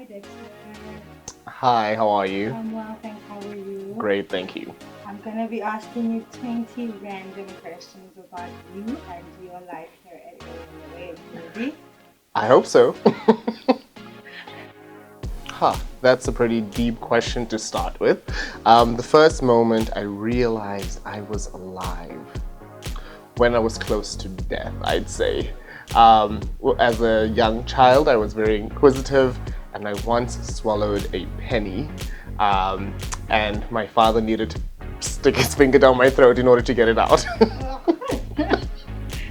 Dexter. Hi, how are you? I'm well, thanks. How are you? Great, thank you. I'm gonna be asking you 20 random questions about you and your life here at ALA. You ready? I hope so. That's a pretty deep question to start with. The first moment I realized I was alive, when I was close to death, I'd say. As a young child, I was very inquisitive, and I once swallowed a penny, and my father needed to stick his finger down my throat in order to get it out. That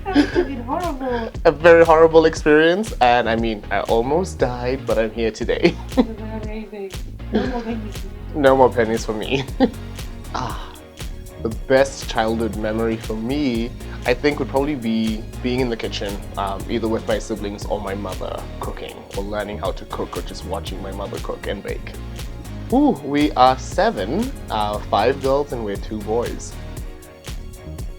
must have been horrible. A very horrible experience, and I mean, I almost died, but I'm here today. This is amazing. No more babies. No more pennies for me. The best childhood memory for me, I think, would probably be being in the kitchen, either with my siblings or my mother cooking, or learning how to cook, or just watching my mother cook and bake. We are 7, 5 girls and we're 2 boys.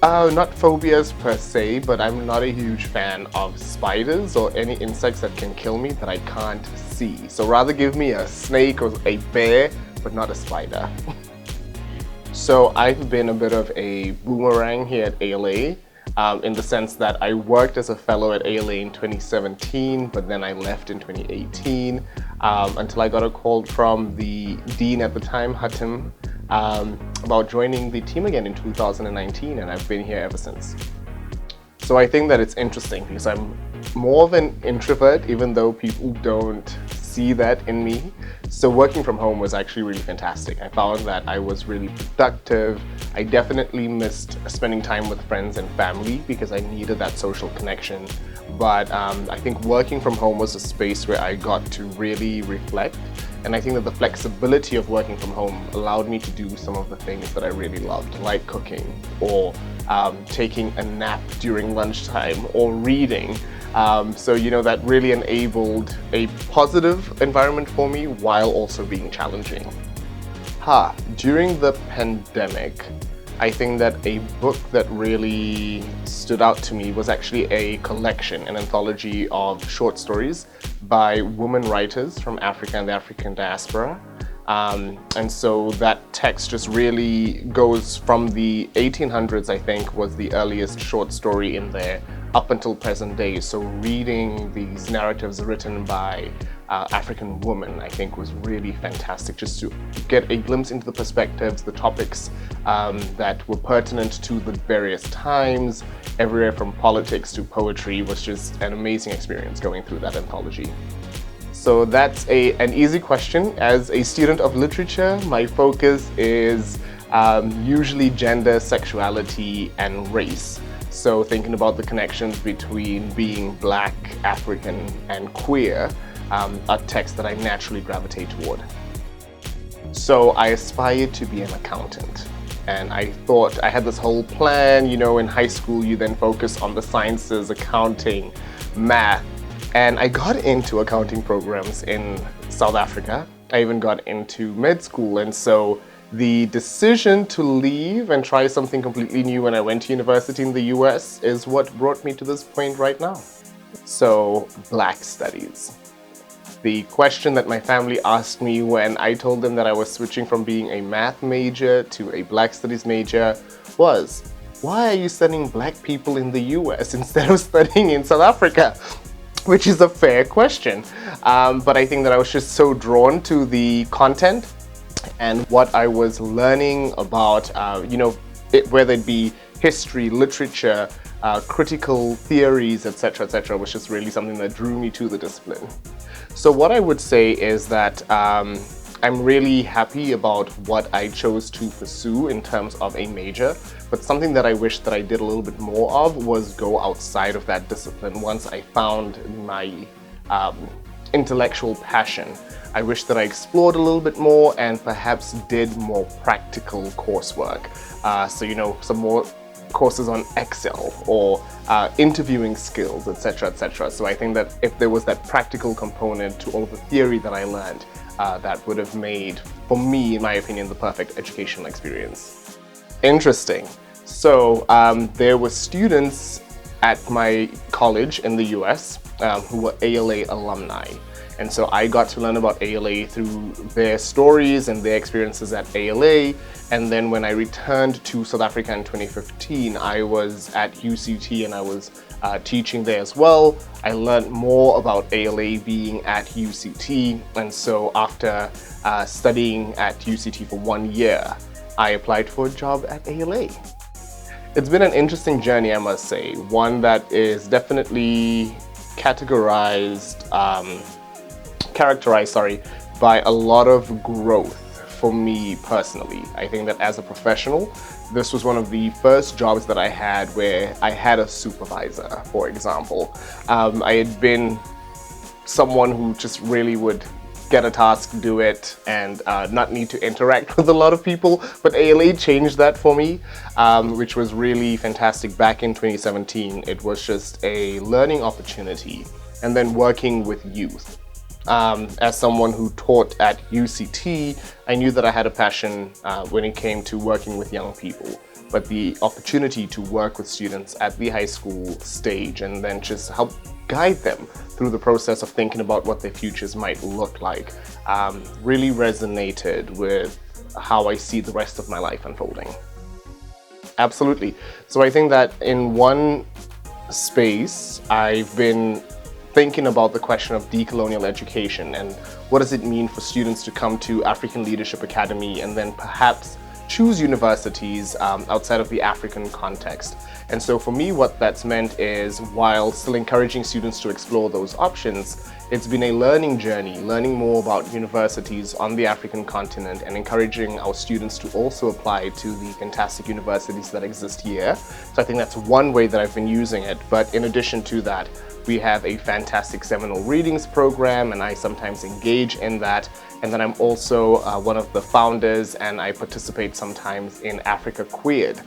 Not phobias per se, but I'm not a huge fan of spiders or any insects that can kill me that I can't see. So rather give me a snake or a bear, but not a spider. So I've been a bit of a boomerang here at ALA, in the sense that I worked as a fellow at ALA in 2017, but then I left in 2018 until I got a call from the dean at the time, Hatim, about joining the team again in 2019, and I've been here ever since. So I think that it's interesting because I'm more of an introvert, even though people don't see that in me. So working from home was actually really fantastic. I found that I was really productive. I definitely missed spending time with friends and family because I needed that social connection. But I think working from home was a space where I got to really reflect. And I think that the flexibility of working from home allowed me to do some of the things that I really loved, like cooking or taking a nap during lunchtime or reading. So, that really enabled a positive environment for me while also being challenging. During the pandemic, I think that a book that really stood out to me was actually a collection, an anthology of short stories by women writers from Africa and the African diaspora. And so that text just really goes from the 1800s, I think, was the earliest short story in there, up until present day. So reading these narratives written by African women, I think, was really fantastic, just to get a glimpse into the perspectives, the topics that were pertinent to the various times. Everywhere from politics to poetry was just an amazing experience going through that anthology. So that's an easy question. As a student of literature, my focus is usually gender, sexuality, and race. So thinking about the connections between being Black, African, and queer are texts that I naturally gravitate toward. So I aspired to be an accountant. And I thought I had this whole plan, in high school you then focus on the sciences, accounting, math. And I got into accounting programs in South Africa. I even got into med school. And so the decision to leave and try something completely new when I went to university in the US is what brought me to this point right now. So, Black studies. The question that my family asked me when I told them that I was switching from being a math major to a Black studies major was, why are you studying Black people in the US instead of studying in South Africa? Which is a fair question. But I think that I was just so drawn to the content and what I was learning about, whether it be history, literature, critical theories, etc., was just really something that drew me to the discipline. So what I would say is that I'm really happy about what I chose to pursue in terms of a major, but something that I wish that I did a little bit more of was go outside of that discipline once I found my intellectual passion. I wish that I explored a little bit more and perhaps did more practical coursework. So, some more courses on Excel or interviewing skills, etc. So I think that if there was that practical component to all of the theory that I learned, that would have made, for me, in my opinion, the perfect educational experience. Interesting. So there were students at my college in the US who were ALA alumni. And so I got to learn about ALA through their stories and their experiences at ALA. And then when I returned to South Africa in 2015, I was at UCT and I was teaching there as well. I learned more about ALA being at UCT. And so after studying at UCT for 1 year, I applied for a job at ALA. It's been an interesting journey, I must say. One that is definitely characterized by a lot of growth for me personally. I think that as a professional, this was one of the first jobs that I had where I had a supervisor, for example. I had been someone who just really would get a task, do it, and not need to interact with a lot of people. But ALA changed that for me, which was really fantastic. Back in 2017, it was just a learning opportunity, and then working with youth. As someone who taught at UCT, I knew that I had a passion when it came to working with young people. But the opportunity to work with students at the high school stage and then just help guide them through the process of thinking about what their futures might look like really resonated with how I see the rest of my life unfolding. Absolutely. So I think that in one space, I've been thinking about the question of decolonial education and what does it mean for students to come to African Leadership Academy and then perhaps choose universities outside of the African context. And so for me, what that's meant is, while still encouraging students to explore those options, it's been a learning journey, learning more about universities on the African continent and encouraging our students to also apply to the fantastic universities that exist here. So I think that's one way that I've been using it. But in addition to that, we have a fantastic seminal readings program, and I sometimes engage in that. And then I'm also one of the founders, and I participate sometimes in Africa Queered.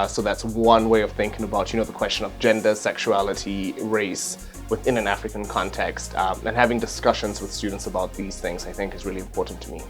So that's one way of thinking about, the question of gender, sexuality, race within an African context. And having discussions with students about these things, I think, is really important to me.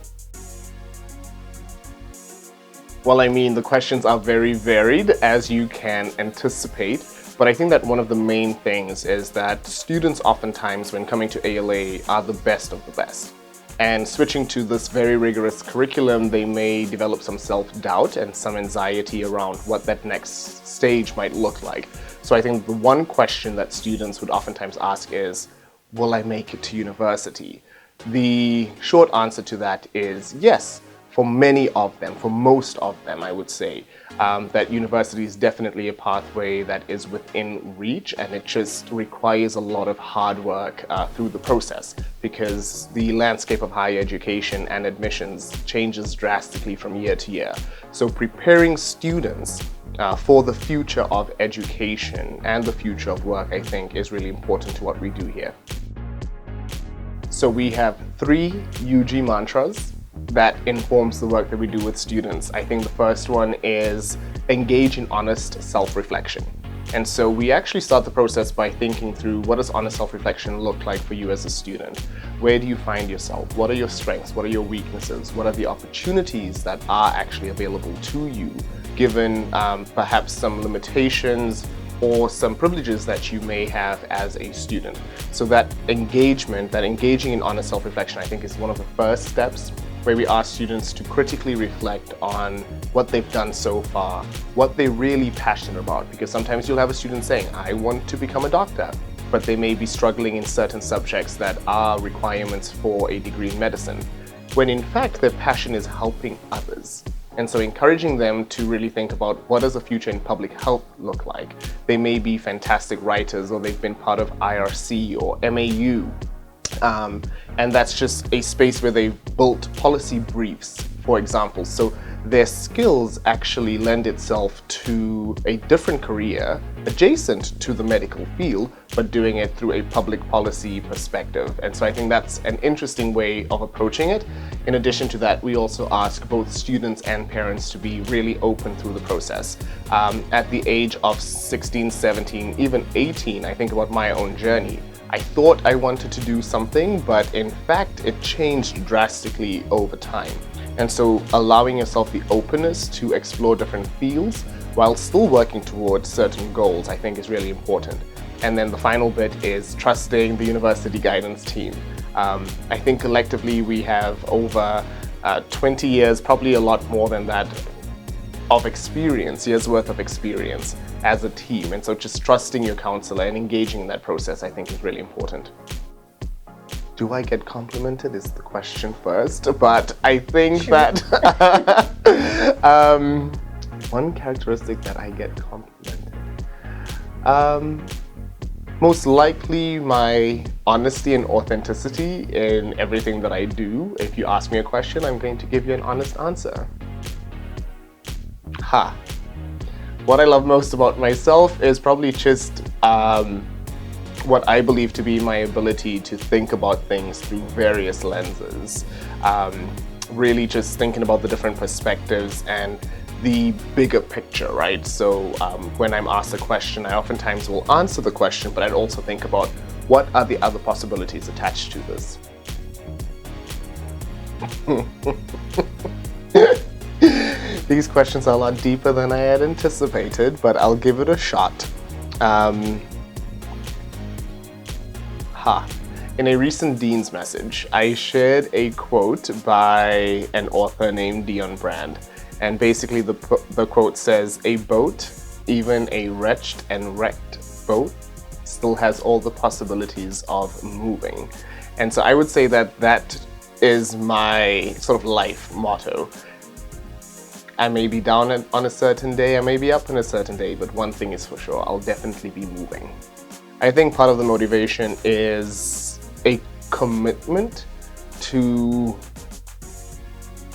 Well, I mean, the questions are very varied, as you can anticipate. But I think that one of the main things is that students oftentimes, when coming to ALA, are the best of the best. And switching to this very rigorous curriculum, they may develop some self-doubt and some anxiety around what that next stage might look like. So I think the one question that students would oftentimes ask is, will I make it to university? The short answer to that is yes. For many of them, for most of them, I would say, that university is definitely a pathway that is within reach, and it just requires a lot of hard work through the process, because the landscape of higher education and admissions changes drastically from year to year. So preparing students for the future of education and the future of work, I think, is really important to what we do here. So we have 3 UG mantras that informs the work that we do with students. I think the first one is engage in honest self-reflection. And so we actually start the process by thinking through, what does honest self-reflection look like for you as a student? Where do you find yourself? What are your strengths? What are your weaknesses? What are the opportunities that are actually available to you, given perhaps some limitations or some privileges that you may have as a student? So that engagement, that engaging in honest self-reflection, I think is one of the first steps, where we ask students to critically reflect on what they've done so far, what they're really passionate about. Because sometimes you'll have a student saying, I want to become a doctor, but they may be struggling in certain subjects that are requirements for a degree in medicine, when in fact their passion is helping others. And so encouraging them to really think about, what does a future in public health look like? They may be fantastic writers, or they've been part of IRC or MAU. And that's just a space where they've built policy briefs, for example. So their skills actually lend itself to a different career adjacent to the medical field, but doing it through a public policy perspective. And so I think that's an interesting way of approaching it. In addition to that, we also ask both students and parents to be really open through the process. At the age of 16, 17, even 18, I think about my own journey. I thought I wanted to do something, but in fact, it changed drastically over time. And so allowing yourself the openness to explore different fields while still working towards certain goals, I think, is really important. And then the final bit is trusting the university guidance team. I think collectively we have over 20 years, probably a lot more than that, of experience, years worth of experience as a team. And so just trusting your counselor and engaging in that process, I think, is really important. Do I get complimented is the question first, but I think that one characteristic that I get complimented, most likely my honesty and authenticity in everything that I do. If you ask me a question, I'm going to give you an honest answer. What I love most about myself is probably just what I believe to be my ability to think about things through various lenses. Really just thinking about the different perspectives and the bigger picture, right? So when I'm asked a question, I oftentimes will answer the question, but I'd also think about what are the other possibilities attached to this. These questions are a lot deeper than I had anticipated, but I'll give it a shot. In a recent Dean's message, I shared a quote by an author named Dion Brand. And basically the quote says, "A boat, even a wretched and wrecked boat, still has all the possibilities of moving." And so I would say that that is my sort of life motto. I may be down on a certain day, I may be up on a certain day, but one thing is for sure, I'll definitely be moving. I think part of the motivation is a commitment to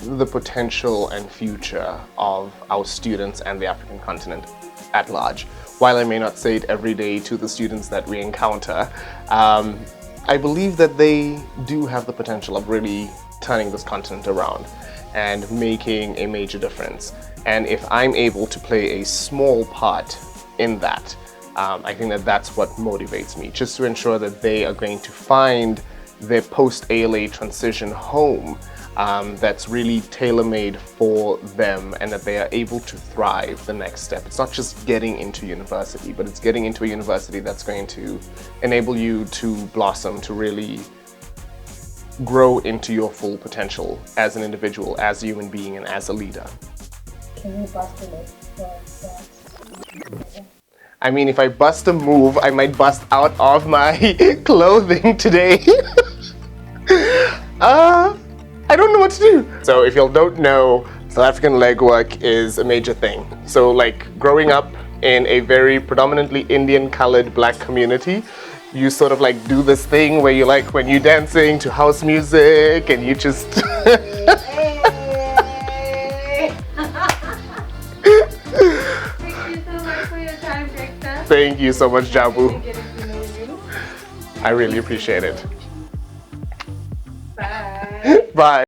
the potential and future of our students and the African continent at large. While I may not say it every day to the students that we encounter, I believe that they do have the potential of really turning this continent around and making a major difference. And if I'm able to play a small part in that, I think that that's what motivates me, just to ensure that they are going to find their post-ALA transition home that's really tailor-made for them, and that they are able to thrive the next step. It's not just getting into university, but it's getting into a university that's going to enable you to blossom, to really grow into your full potential as an individual, as a human being, and as a leader. Can you bust a leg for that? I mean, if I bust a move, I might bust out of my clothing today. I don't know what to do. So if y'all don't know, South African legwork is a major thing. So like growing up in a very predominantly Indian colored black community, you sort of like do this thing where you like when you're dancing to house music and you just... Hey. Thank you so much for your time, Dexter. Thank you so much, Jabu. Getting to know you. I really appreciate it. Bye. Bye.